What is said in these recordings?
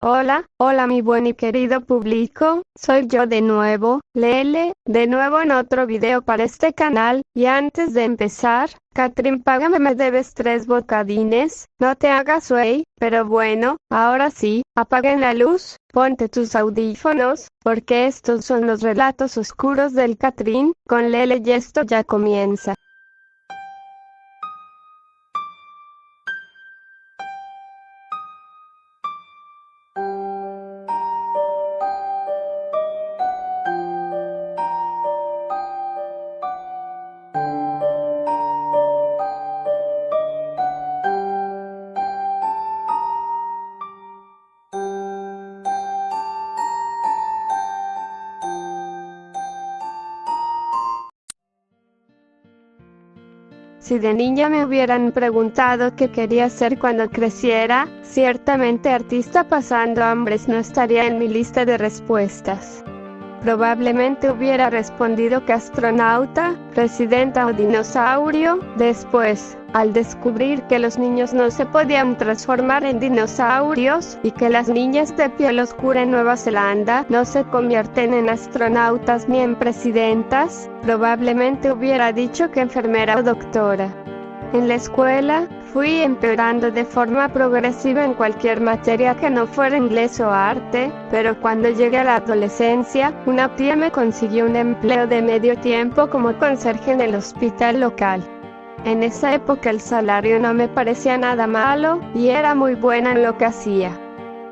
Hola, hola mi buen y querido público, soy yo de nuevo, Lele, de nuevo en otro video para este canal, y antes de empezar, Catrín págame me debes 3 bocadines, no te hagas güey, pero bueno, ahora sí, apaguen la luz, ponte tus audífonos, porque estos son los relatos oscuros del Catrín, con Lele y esto ya comienza. Si de niña me hubieran preguntado qué quería ser cuando creciera, ciertamente artista pasando hambres no estaría en mi lista de respuestas. Probablemente hubiera respondido que astronauta, presidenta o dinosaurio. Después, al descubrir que los niños no se podían transformar en dinosaurios, y que las niñas de piel oscura en Nueva Zelanda no se convierten en astronautas ni en presidentas, probablemente hubiera dicho que enfermera o doctora. En la escuela, fui empeorando de forma progresiva en cualquier materia que no fuera inglés o arte, pero cuando llegué a la adolescencia, una tía me consiguió un empleo de medio tiempo como conserje en el hospital local. En esa época el salario no me parecía nada malo, y era muy buena en lo que hacía.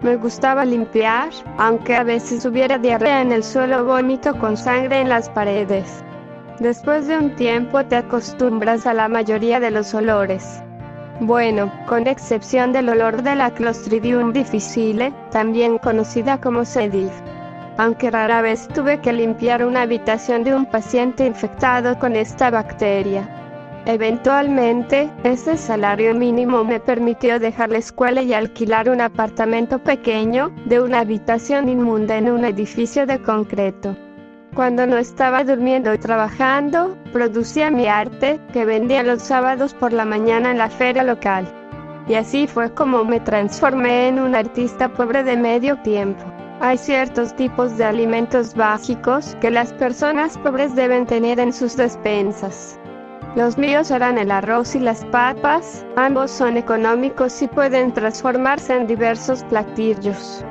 Me gustaba limpiar, aunque a veces hubiera diarrea en el suelo o vómito con sangre en las paredes. Después de un tiempo te acostumbras a la mayoría de los olores. Bueno, con excepción del olor de la Clostridium difficile, también conocida como C. diff. Aunque rara vez tuve que limpiar una habitación de un paciente infectado con esta bacteria. Eventualmente, ese salario mínimo me permitió dejar la escuela y alquilar un apartamento pequeño, de una habitación inmunda en un edificio de concreto. Cuando no estaba durmiendo y trabajando, producía mi arte, que vendía los sábados por la mañana en la feria local. Y así fue como me transformé en un artista pobre de medio tiempo. Hay ciertos tipos de alimentos básicos que las personas pobres deben tener en sus despensas. Los míos eran el arroz y las papas, ambos son económicos y pueden transformarse en diversos platillos.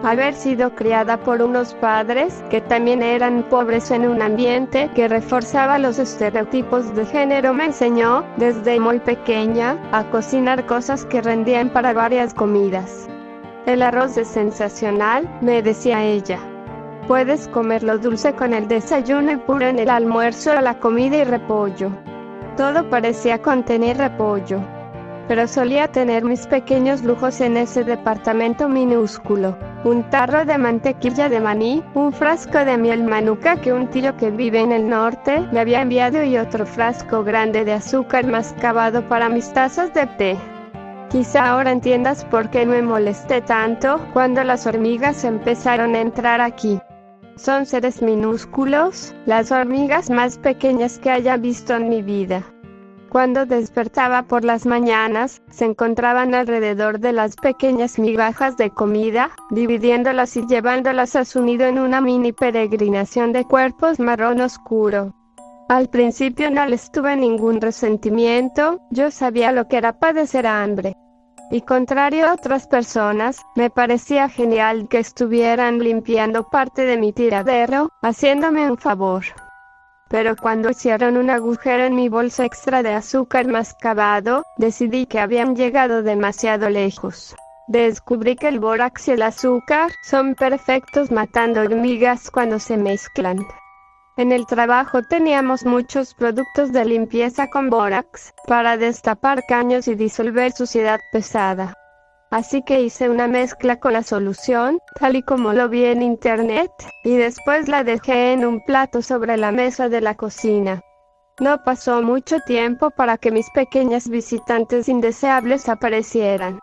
Haber sido criada por unos padres que también eran pobres en un ambiente que reforzaba los estereotipos de género me enseñó, desde muy pequeña, a cocinar cosas que rendían para varias comidas. El arroz es sensacional, me decía ella. Puedes comerlo dulce con el desayuno y puro en el almuerzo o la comida y repollo. Todo parecía contener repollo. Pero solía tener mis pequeños lujos en ese departamento minúsculo. Un tarro de mantequilla de maní, un frasco de miel manuka que un tío que vive en el norte me había enviado y otro frasco grande de azúcar mascabado para mis tazas de té. Quizá ahora entiendas por qué me molesté tanto cuando las hormigas empezaron a entrar aquí. Son seres minúsculos, las hormigas más pequeñas que haya visto en mi vida. Cuando despertaba por las mañanas, se encontraban alrededor de las pequeñas migajas de comida, dividiéndolas y llevándolas a su nido en una mini peregrinación de cuerpos marrón oscuro. Al principio no les tuve ningún resentimiento, yo sabía lo que era padecer hambre. Y contrario a otras personas, me parecía genial que estuvieran limpiando parte de mi tiradero, haciéndome un favor. Pero cuando hicieron un agujero en mi bolsa extra de azúcar mascabado, decidí que habían llegado demasiado lejos. Descubrí que el bórax y el azúcar son perfectos matando hormigas cuando se mezclan. En el trabajo teníamos muchos productos de limpieza con bórax, para destapar caños y disolver suciedad pesada. Así que hice una mezcla con la solución, tal y como lo vi en internet, y después la dejé en un plato sobre la mesa de la cocina. No pasó mucho tiempo para que mis pequeñas visitantes indeseables aparecieran.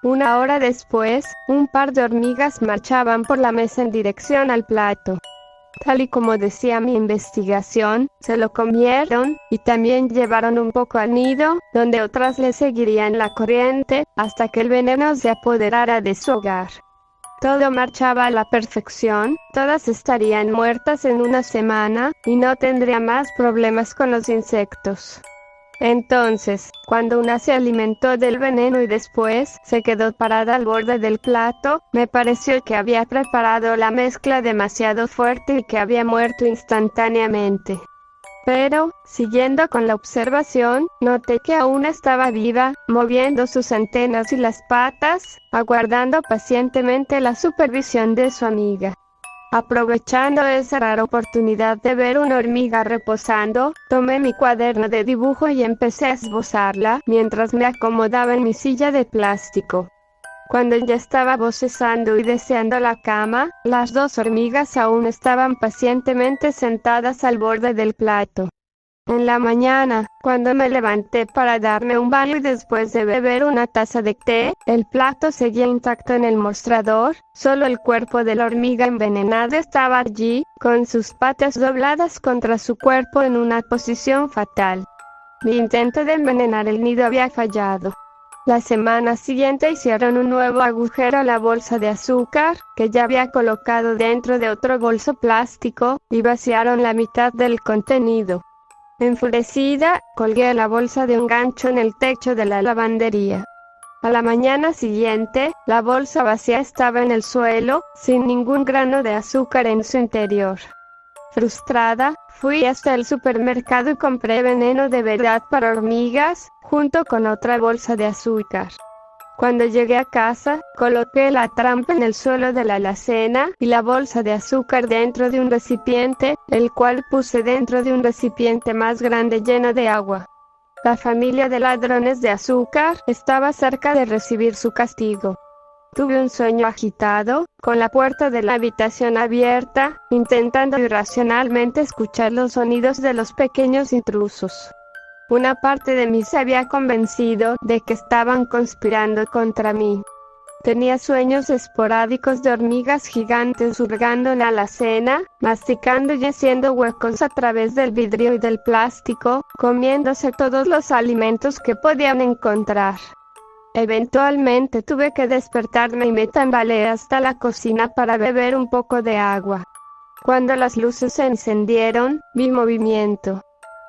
Una hora después, un par de hormigas marchaban por la mesa en dirección al plato. Tal y como decía mi investigación, se lo comieron, y también llevaron un poco al nido, donde otras le seguirían la corriente, hasta que el veneno se apoderara de su hogar. Todo marchaba a la perfección, todas estarían muertas en una semana, y no tendría más problemas con los insectos. Entonces, cuando una se alimentó del veneno y después se quedó parada al borde del plato, me pareció que había preparado la mezcla demasiado fuerte y que había muerto instantáneamente. Pero, siguiendo con la observación, noté que aún estaba viva, moviendo sus antenas y las patas, aguardando pacientemente la supervisión de su amiga. Aprovechando esa rara oportunidad de ver una hormiga reposando, tomé mi cuaderno de dibujo y empecé a esbozarla mientras me acomodaba en mi silla de plástico. Cuando ya estaba bostezando y deseando la cama, las dos hormigas aún estaban pacientemente sentadas al borde del plato. En la mañana, cuando me levanté para darme un baño y después de beber una taza de té, el plato seguía intacto en el mostrador, solo el cuerpo de la hormiga envenenada estaba allí, con sus patas dobladas contra su cuerpo en una posición fatal. Mi intento de envenenar el nido había fallado. La semana siguiente hicieron un nuevo agujero a la bolsa de azúcar, que ya había colocado dentro de otro bolso plástico, y vaciaron la mitad del contenido. Enfurecida, colgué la bolsa de un gancho en el techo de la lavandería. A la mañana siguiente, la bolsa vacía estaba en el suelo, sin ningún grano de azúcar en su interior. Frustrada, fui hasta el supermercado y compré veneno de verdad para hormigas, junto con otra bolsa de azúcar. Cuando llegué a casa, coloqué la trampa en el suelo de la alacena y la bolsa de azúcar dentro de un recipiente, el cual puse dentro de un recipiente más grande lleno de agua. La familia de ladrones de azúcar estaba cerca de recibir su castigo. Tuve un sueño agitado, con la puerta de la habitación abierta, intentando irracionalmente escuchar los sonidos de los pequeños intrusos. Una parte de mí se había convencido de que estaban conspirando contra mí. Tenía sueños esporádicos de hormigas gigantes hurgando en la alacena, masticando y haciendo huecos a través del vidrio y del plástico, comiéndose todos los alimentos que podían encontrar. Eventualmente tuve que despertarme y me tambaleé hasta la cocina para beber un poco de agua. Cuando las luces se encendieron, vi movimiento.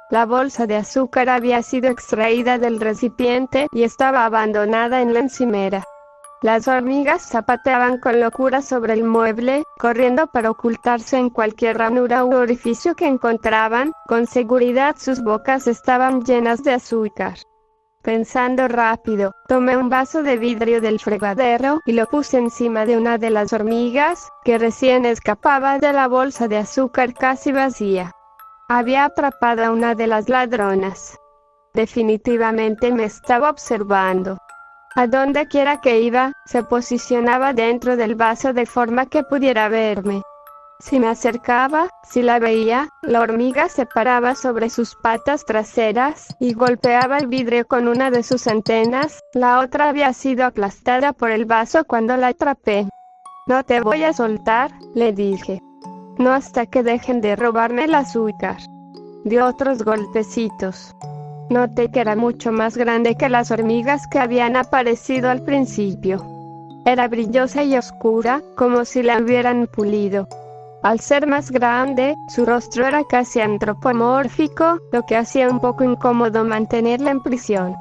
La bolsa de azúcar había sido extraída del recipiente y estaba abandonada en la encimera. Las hormigas zapateaban con locura sobre el mueble, corriendo para ocultarse en cualquier ranura u orificio que encontraban. Con seguridad sus bocas estaban llenas de azúcar. Pensando rápido, tomé un vaso de vidrio del fregadero y lo puse encima de una de las hormigas, que recién escapaba de la bolsa de azúcar casi vacía. Había atrapado a una de las ladronas. Definitivamente me estaba observando. A donde quiera que iba, se posicionaba dentro del vaso de forma que pudiera verme. Si me acercaba, si la veía, la hormiga se paraba sobre sus patas traseras y golpeaba el vidrio con una de sus antenas. La otra había sido aplastada por el vaso cuando la atrapé. «No te voy a soltar», le dije. «No hasta que dejen de robarme el azúcar». Dio otros golpecitos. Noté que era mucho más grande que las hormigas que habían aparecido al principio. Era brillosa y oscura, como si la hubieran pulido. Al ser más grande, su rostro era casi antropomórfico, lo que hacía un poco incómodo mantenerla en prisión.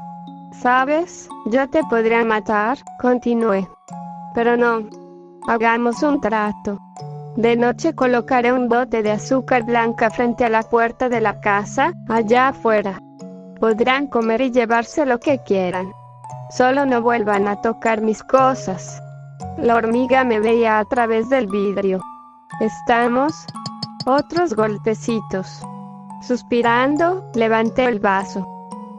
«¿Sabes? Yo te podría matar», continué. «Pero no. Hagamos un trato. De noche colocaré un bote de azúcar blanca frente a la puerta de la casa, allá afuera. Podrán comer y llevarse lo que quieran. Solo no vuelvan a tocar mis cosas». La hormiga me veía a través del vidrio. «¿Estamos?» Otros golpecitos. Suspirando, levanté el vaso.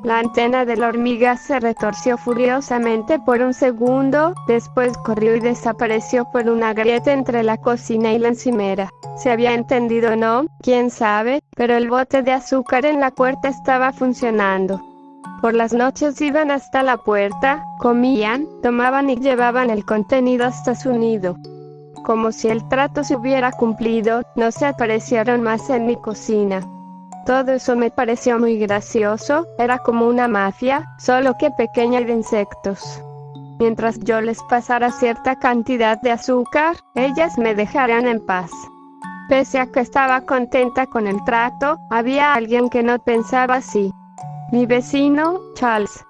La antena de la hormiga se retorció furiosamente por un segundo, después corrió y desapareció por una grieta entre la cocina y la encimera. ¿Se había entendido o no? ¿Quién sabe? Pero el bote de azúcar en la puerta estaba funcionando. Por las noches iban hasta la puerta, comían, tomaban y llevaban el contenido hasta su nido. Como si el trato se hubiera cumplido, no se aparecieron más en mi cocina. Todo eso me pareció muy gracioso, era como una mafia, solo que pequeña y de insectos. Mientras yo les pasara cierta cantidad de azúcar, ellas me dejarían en paz. Pese a que estaba contenta con el trato, había alguien que no pensaba así. Mi vecino, Charles.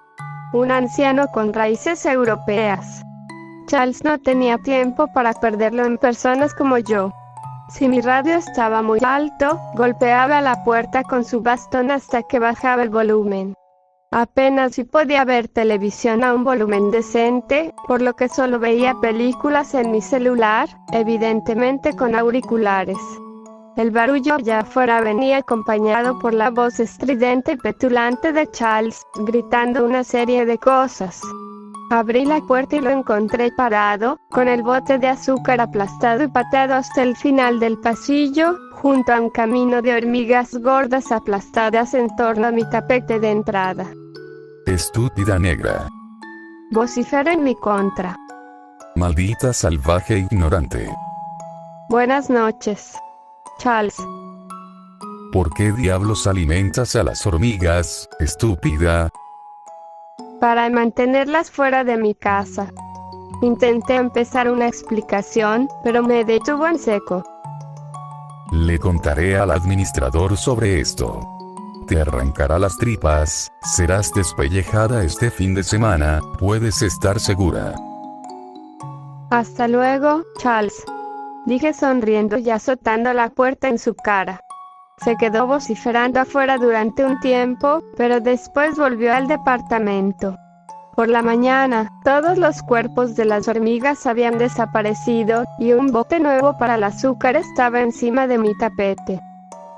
Un anciano con raíces europeas. Charles no tenía tiempo para perderlo en personas como yo. Si mi radio estaba muy alto, golpeaba la puerta con su bastón hasta que bajaba el volumen. Apenas si podía ver televisión a un volumen decente, por lo que solo veía películas en mi celular, evidentemente con auriculares. El barullo allá afuera venía acompañado por la voz estridente y petulante de Charles, gritando una serie de cosas. Abrí la puerta y lo encontré parado, con el bote de azúcar aplastado y pateado hasta el final del pasillo, junto a un camino de hormigas gordas aplastadas en torno a mi tapete de entrada. Estúpida negra. Vociferó en mi contra. Maldita salvaje ignorante. Buenas noches, Charles. ¿Por qué diablos alimentas a las hormigas, estúpida? Para mantenerlas fuera de mi casa. Intenté empezar una explicación, pero me detuvo en seco. Le contaré al administrador sobre esto. Te arrancará las tripas, serás despellejada este fin de semana, puedes estar segura. Hasta luego, Charles. Dije sonriendo y azotando la puerta en su cara. Se quedó vociferando afuera durante un tiempo, pero después volvió al departamento. Por la mañana, todos los cuerpos de las hormigas habían desaparecido, y un bote nuevo para el azúcar estaba encima de mi tapete.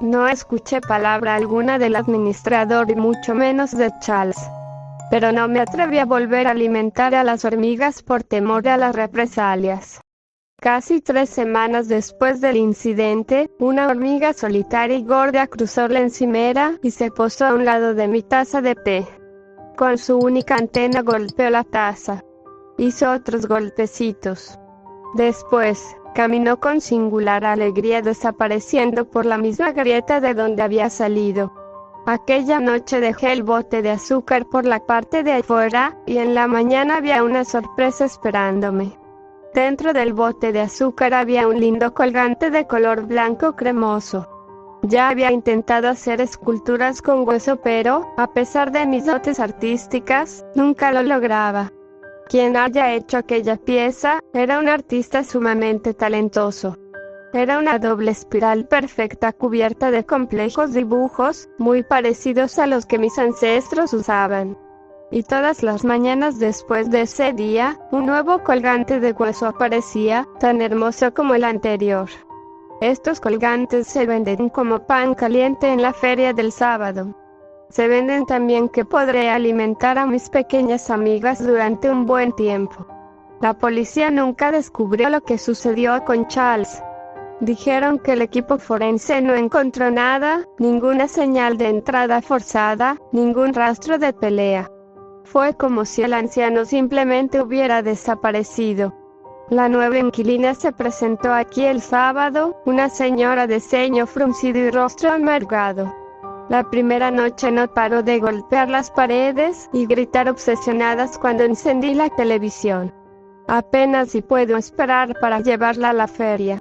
No escuché palabra alguna del administrador y mucho menos de Charles. Pero no me atreví a volver a alimentar a las hormigas por temor a las represalias. Casi 3 semanas después del incidente, una hormiga solitaria y gorda cruzó la encimera y se posó a un lado de mi taza de té. Con su única antena golpeó la taza. Hizo otros golpecitos. Después, caminó con singular alegría desapareciendo por la misma grieta de donde había salido. Aquella noche dejé el bote de azúcar por la parte de afuera, y en la mañana había una sorpresa esperándome. Dentro del bote de azúcar había un lindo colgante de color blanco cremoso. Ya había intentado hacer esculturas con hueso, pero, a pesar de mis dotes artísticas, nunca lo lograba. Quien haya hecho aquella pieza, era un artista sumamente talentoso. Era una doble espiral perfecta cubierta de complejos dibujos, muy parecidos a los que mis ancestros usaban. Y todas las mañanas después de ese día, un nuevo colgante de hueso aparecía, tan hermoso como el anterior. Estos colgantes se venden como pan caliente en la feria del sábado. Se venden también que podré alimentar a mis pequeñas amigas durante un buen tiempo. La policía nunca descubrió lo que sucedió con Charles. Dijeron que el equipo forense no encontró nada, ninguna señal de entrada forzada, ningún rastro de pelea. Fue como si el anciano simplemente hubiera desaparecido. La nueva inquilina se presentó aquí el sábado, una señora de ceño fruncido y rostro amargado. La primera noche no paró de golpear las paredes y gritar obsesionadas cuando encendí la televisión. Apenas si puedo esperar para llevarla a la feria.